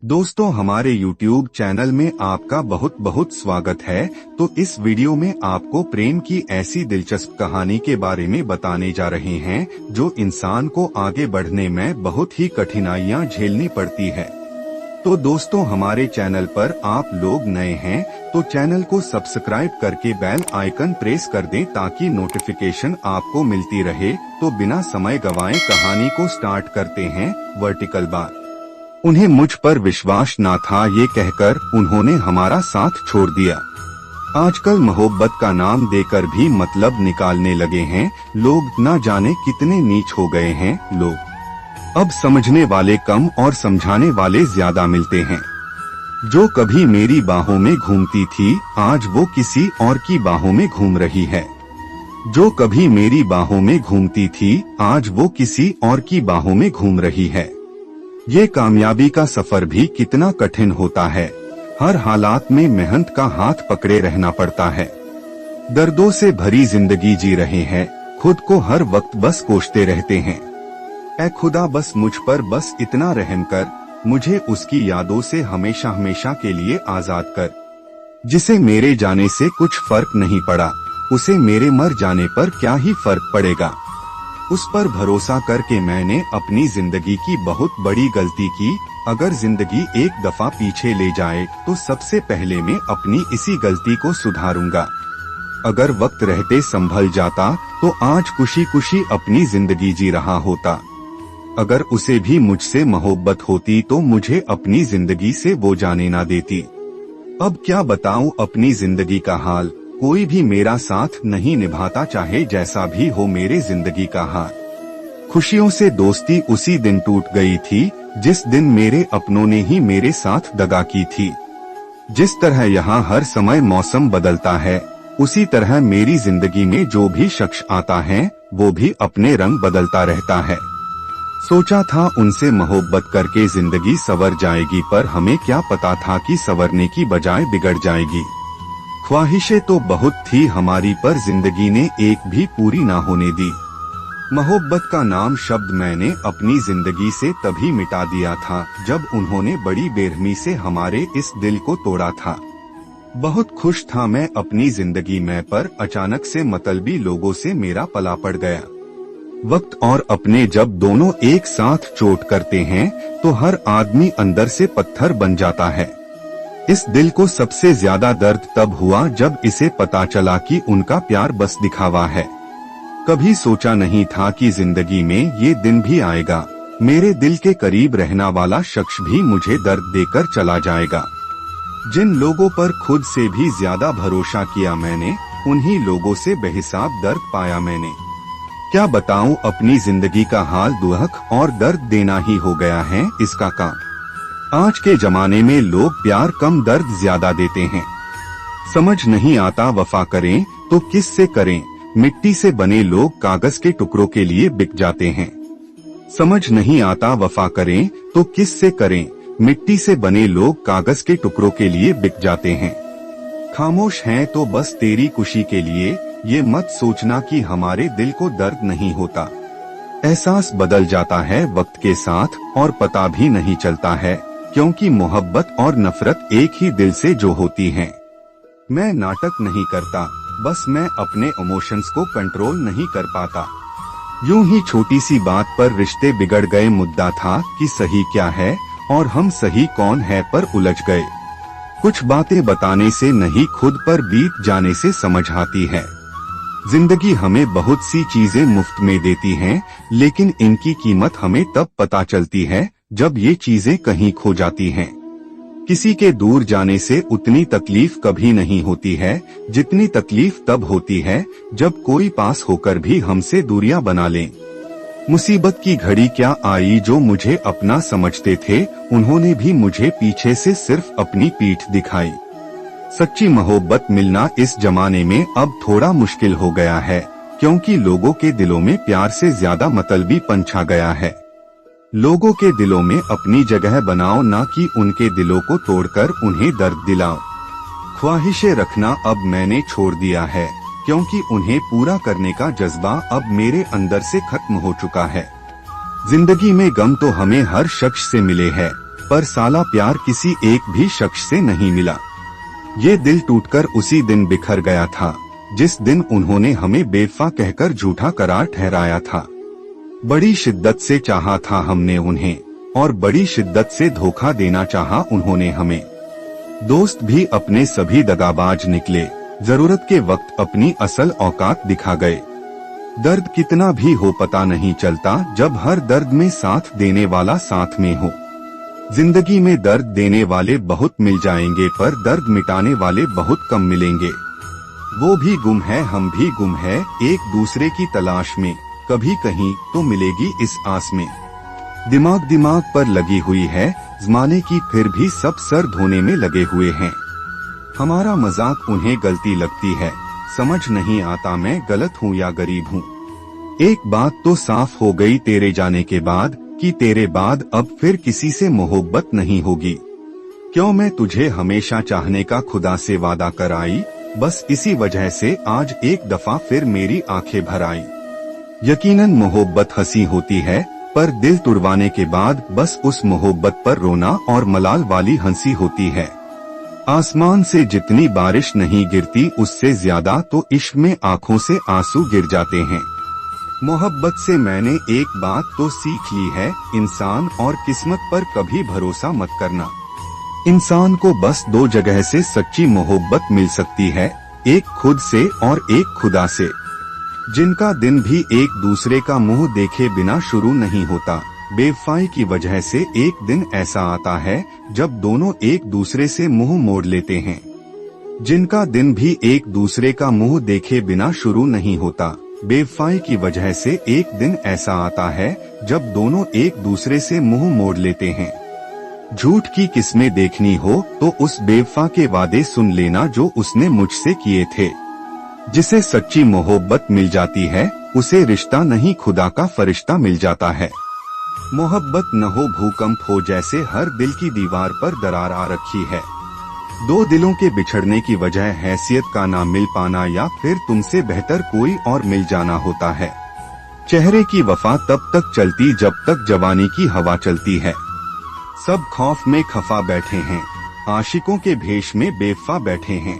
दोस्तों, हमारे YouTube channel में आपका बहुत बहुत स्वागत है। तो इस वीडियो में आपको प्रेम की ऐसी दिलचस्प कहानी के बारे में बताने जा रहे हैं जो इंसान को आगे बढ़ने में बहुत ही कठिनाइयां झेलनी पड़ती है। तो दोस्तों, हमारे चैनल पर आप लोग नए हैं तो चैनल को सब्सक्राइब करके बेल आइकन प्रेस कर दें ताकि नोटिफिकेशन आपको मिलती रहे। तो बिना समय गवाए कहानी को स्टार्ट करते हैं। Vertical bar. उन्हें मुझ पर विश्वास ना था, ये कहकर उन्होंने हमारा साथ छोड़ दिया। आजकल मोहब्बत का नाम देकर भी मतलब निकालने लगे हैं लोग। न जाने कितने नीच हो गए हैं लोग। अब समझने वाले कम और समझाने वाले ज्यादा मिलते हैं। जो कभी मेरी बाहों में घूमती थी, आज वो किसी और की बाहों में घूम रही है। जो कभी मेरी बाहों में घूमती थी, आज वो किसी और की बाहों में घूम रही है। ये कामयाबी का सफर भी कितना कठिन होता है। हर हालात में मेहनत का हाथ पकड़े रहना पड़ता है। दर्दों से भरी जिंदगी जी रहे हैं, खुद को हर वक्त बस कोसते रहते हैं। ऐ खुदा, बस मुझ पर बस इतना रहम कर, मुझे उसकी यादों से हमेशा हमेशा के लिए आजाद कर। जिसे मेरे जाने से कुछ फर्क नहीं पड़ा, उसे मेरे मर जाने पर क्या ही फर्क पड़ेगा। उस पर भरोसा करके मैंने अपनी जिंदगी की बहुत बड़ी गलती की। अगर जिंदगी एक दफा पीछे ले जाए तो सबसे पहले मैं अपनी इसी गलती को सुधारूंगा। अगर वक्त रहते संभल जाता तो आज खुशी खुशी अपनी जिंदगी जी रहा होता। अगर उसे भी मुझसे मोहब्बत होती तो मुझे अपनी जिंदगी से वो जाने ना देती। अब क्या बताऊं अपनी जिंदगी का हाल। कोई भी मेरा साथ नहीं निभाता, चाहे जैसा भी हो मेरे जिंदगी का हाल। खुशियों से दोस्ती उसी दिन टूट गई थी जिस दिन मेरे अपनों ने ही मेरे साथ दगा की थी। जिस तरह यहाँ हर समय मौसम बदलता है, उसी तरह मेरी जिंदगी में जो भी शख्स आता है वो भी अपने रंग बदलता रहता है। सोचा था उनसे मोहब्बत करके जिंदगी संवर जाएगी, पर हमें क्या पता था कि संवरने की बजाय बिगड़ जाएगी। ख्वाहिशें तो बहुत थी हमारी, पर जिंदगी ने एक भी पूरी ना होने दी। मोहब्बत का नाम शब्द मैंने अपनी जिंदगी से तभी मिटा दिया था जब उन्होंने बड़ी बेरहमी से हमारे इस दिल को तोड़ा था। बहुत खुश था मैं अपनी जिंदगी में, पर अचानक से मतलबी लोगों से मेरा पला पड़ गया। वक्त और अपने जब दोनों एक साथ चोट करते हैं तो हर आदमी अंदर से पत्थर बन जाता है। इस दिल को सबसे ज्यादा दर्द तब हुआ जब इसे पता चला कि उनका प्यार बस दिखावा है। कभी सोचा नहीं था कि जिंदगी में ये दिन भी आएगा, मेरे दिल के करीब रहना वाला शख्स भी मुझे दर्द देकर चला जाएगा। जिन लोगों पर खुद से भी ज्यादा भरोसा किया मैंने, उन्हीं लोगों से बेहिसाब दर्द पाया मैंने। क्या बताऊं अपनी जिंदगी का हाल, दुख और दर्द देना ही हो गया है इसका काम। आज के जमाने में लोग प्यार कम दर्द ज्यादा देते हैं। समझ नहीं आता वफा करें तो किस से करें, मिट्टी से बने लोग कागज के टुकड़ों के लिए बिक जाते हैं। समझ नहीं आता वफा करें तो किस से करें, मिट्टी से बने लोग कागज के टुकड़ों के लिए बिक जाते हैं। खामोश हैं तो बस तेरी खुशी के लिए, ये मत सोचना कि हमारे दिल को दर्द नहीं होता। एहसास बदल जाता है वक्त के साथ और पता भी नहीं चलता है, क्योंकि मोहब्बत और नफरत एक ही दिल से जो होती हैं। मैं नाटक नहीं करता, बस मैं अपने इमोशंस को कंट्रोल नहीं कर पाता। यूं ही छोटी सी बात पर रिश्ते बिगड़ गए। मुद्दा था कि सही क्या है और हम सही कौन है पर उलझ गए। कुछ बातें बताने से नहीं, खुद पर बीत जाने से समझ आती है। जिंदगी हमें बहुत सी चीजें मुफ्त में देती हैं, लेकिन इनकी कीमत हमें तब पता चलती है जब ये चीजें कहीं खो जाती हैं। किसी के दूर जाने से उतनी तकलीफ कभी नहीं होती है जितनी तकलीफ तब होती है जब कोई पास होकर भी हमसे दूरियां बना ले। मुसीबत की घड़ी क्या आई, जो मुझे अपना समझते थे उन्होंने भी मुझे पीछे से सिर्फ अपनी पीठ दिखाई। सच्ची मोहब्बत मिलना इस जमाने में अब थोड़ा मुश्किल हो गया है, क्योंकि लोगों के दिलों में प्यार से ज्यादा मतलबीपन छा गया है। लोगों के दिलों में अपनी जगह बनाओ, ना कि उनके दिलों को तोड़कर उन्हें दर्द दिलाओ। ख्वाहिशें रखना अब मैंने छोड़ दिया है, क्योंकि उन्हें पूरा करने का जज्बा अब मेरे अंदर से खत्म हो चुका है। जिंदगी में गम तो हमें हर शख्स से मिले हैं, पर साला प्यार किसी एक भी शख्स से नहीं मिला। ये दिल टूटकर उसी दिन बिखर गया था जिस दिन उन्होंने हमें बेवफा कहकर झूठा करार ठहराया था। बड़ी शिद्दत से चाहा था हमने उन्हें और बड़ी शिद्दत से धोखा देना चाहा उन्होंने हमें। दोस्त भी अपने सभी दगाबाज निकले, जरूरत के वक्त अपनी असल औकात दिखा गए। दर्द कितना भी हो पता नहीं चलता जब हर दर्द में साथ देने वाला साथ में हो। जिंदगी में दर्द देने वाले बहुत मिल जाएंगे पर दर्द मिटाने वाले बहुत कम मिलेंगे। वो भी गुम है हम भी गुम है एक दूसरे की तलाश में, कभी कहीं तो मिलेगी इस आस में। दिमाग पर लगी हुई है जमाने की फिर भी सब सर धोने में लगे हुए हैं। हमारा मजाक उन्हें गलती लगती है, समझ नहीं आता मैं गलत हूँ या गरीब हूँ। एक बात तो साफ हो गई तेरे जाने के बाद कि तेरे बाद अब फिर किसी से मोहब्बत नहीं होगी। क्यों मैं तुझे हमेशा चाहने का खुदा से वादा कर आई, बस इसी वजह से आज एक दफा फिर मेरी आंखें भर आई। यकीनन मोहब्बत हंसी होती है पर दिल तुड़वाने के बाद बस उस मोहब्बत पर रोना और मलाल वाली हंसी होती है। आसमान से जितनी बारिश नहीं गिरती उससे ज्यादा तो इश्क में आंखों से आंसू गिर जाते हैं। मोहब्बत से मैंने एक बात तो सीख ली है, इंसान और किस्मत पर कभी भरोसा मत करना। इंसान को बस दो जगह से सच्ची मोहब्बत मिल सकती है, एक खुद से और एक खुदा से। जिनका दिन भी एक दूसरे का मुंह देखे बिना शुरू नहीं होता, बेवफाई की वजह से एक दिन ऐसा आता है जब दोनों एक दूसरे से मुंह मोड़ लेते हैं। जिनका दिन भी एक दूसरे का मुंह देखे बिना शुरू नहीं होता, बेवफाई की वजह से एक दिन ऐसा आता है जब दोनों एक दूसरे से मुंह मोड़ लेते हैं। झूठ की किस्में देखनी हो तो उस बेवफा के वादे सुन लेना जो उसने मुझसे किए थे। जिसे सच्ची मोहब्बत मिल जाती है उसे रिश्ता नहीं खुदा का फरिश्ता मिल जाता है। मोहब्बत न हो भूकंप हो जैसे हर दिल की दीवार पर दरार आ रखी है। दो दिलों के बिछड़ने की वजह हैसियत का ना मिल पाना या फिर तुमसे बेहतर कोई और मिल जाना होता है। चेहरे की वफा तब तक चलती जब तक जवानी की हवा चलती है। सब खौफ में खफा बैठे हैं, आशिकों के भेष में बेवफा बैठे हैं।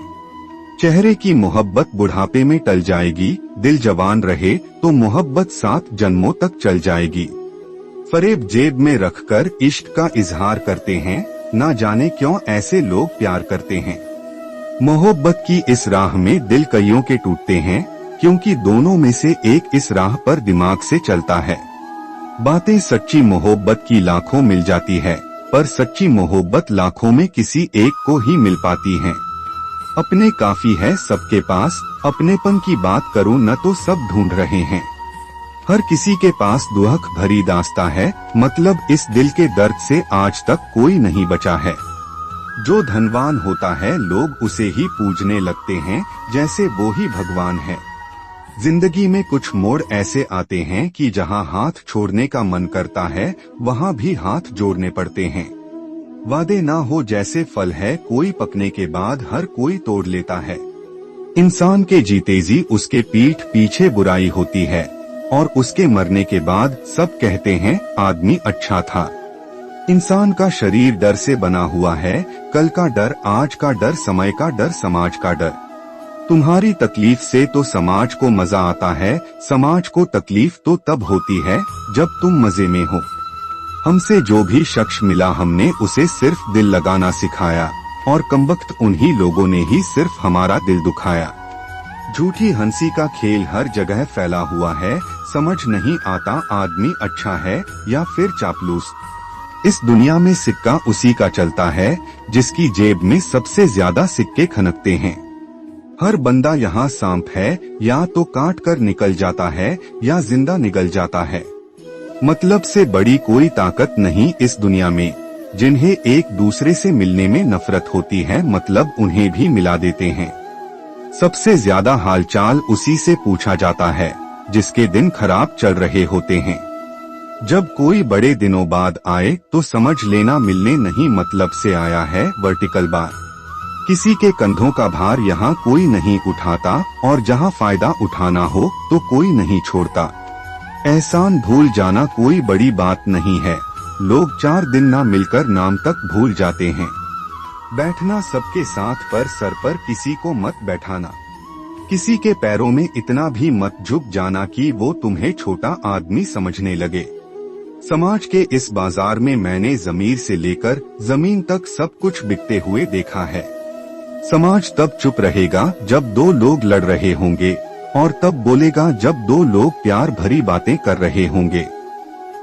चेहरे की मोहब्बत बुढ़ापे में टल जाएगी, दिल जवान रहे तो मोहब्बत 7 जन्मों तक चल जाएगी। फरेब जेब में रखकर इश्क का इजहार करते हैं, ना जाने क्यों ऐसे लोग प्यार करते हैं। मोहब्बत की इस राह में दिल कईयों के टूटते हैं क्योंकि दोनों में से एक इस राह पर दिमाग से चलता है। बातें सच्ची मोहब्बत की लाखों मिल जाती है पर सच्ची मोहब्बत लाखों में किसी एक को ही मिल पाती है। अपने काफी है सबके पास, अपनेपन की बात करूं न तो सब ढूंढ रहे हैं। हर किसी के पास दुहक भरी दास्तां है, मतलब इस दिल के दर्द से आज तक कोई नहीं बचा है। जो धनवान होता है लोग उसे ही पूजने लगते हैं जैसे वो ही भगवान है। जिंदगी में कुछ मोड़ ऐसे आते हैं कि जहां हाथ छोड़ने का मन करता है वहां भी हाथ जोड़ने पड़ते हैं। वादे ना हो जैसे फल है, कोई पकने के बाद हर कोई तोड़ लेता है। इंसान के जीते जी उसके पीठ पीछे बुराई होती है और उसके मरने के बाद सब कहते हैं आदमी अच्छा था। इंसान का शरीर डर से बना हुआ है, कल का डर, आज का डर, समय का डर, समाज का डर। तुम्हारी तकलीफ से तो समाज को मजा आता है, समाज को तकलीफ तो तब होती है जब तुम मजे में हो। हमसे जो भी शख्स मिला हमने उसे सिर्फ दिल लगाना सिखाया और कमबख्त उन्हीं लोगों ने ही सिर्फ हमारा दिल दुखाया। झूठी हंसी का खेल हर जगह फैला हुआ है, समझ नहीं आता आदमी अच्छा है या फिर चापलूस। इस दुनिया में सिक्का उसी का चलता है जिसकी जेब में सबसे ज्यादा सिक्के खनकते हैं। हर बंदा यहाँ सांप है, या तो काट कर निकल जाता है या जिंदा निकल जाता है। मतलब से बड़ी कोई ताकत नहीं इस दुनिया में। जिन्हें एक दूसरे से मिलने में नफरत होती है मतलब उन्हें भी मिला देते हैं। सबसे ज्यादा हालचाल उसी से पूछा जाता है जिसके दिन खराब चल रहे होते हैं। जब कोई बड़े दिनों बाद आए तो समझ लेना मिलने नहीं मतलब से आया है वर्टिकल बार। किसी के कंधों का भार यहाँ कोई नहीं उठाता और जहाँ फायदा उठाना हो तो कोई नहीं छोड़ता। एहसान भूल जाना कोई बड़ी बात नहीं है, लोग 4 दिन ना मिलकर नाम तक भूल जाते हैं। बैठना सबके साथ पर सर पर किसी को मत बैठाना। किसी के पैरों में इतना भी मत झुक जाना कि वो तुम्हें छोटा आदमी समझने लगे। समाज के इस बाजार में मैंने ज़मीर से लेकर जमीन तक सब कुछ बिकते हुए देखा है। समाज तब चुप रहेगा जब 2 लोग लड़ रहे होंगे, और तब बोलेगा जब 2 लोग प्यार भरी बातें कर रहे होंगे।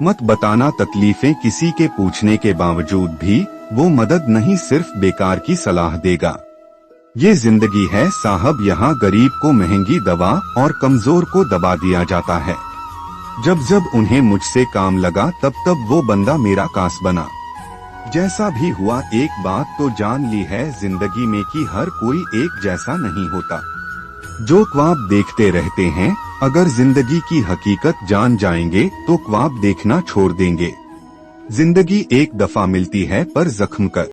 मत बताना तकलीफें किसी के पूछने के बावजूद भी वो मदद नहीं, सिर्फ बेकार की सलाह देगा। ये जिंदगी है साहब, यहाँ गरीब को महंगी दवा और कमजोर को दबा दिया जाता है। जब जब उन्हें मुझसे काम लगा तब तब वो बंदा मेरा कास बना। जैसा भी हुआ एक बात तो जान ली है जिंदगी में कि हर कोई एक जैसा नहीं होता। जो ख्वाब देखते रहते हैं, अगर जिंदगी की हकीकत जान जाएंगे तो ख्वाब देखना छोड़ देंगे। जिंदगी एक दफा मिलती है पर जख्म कर।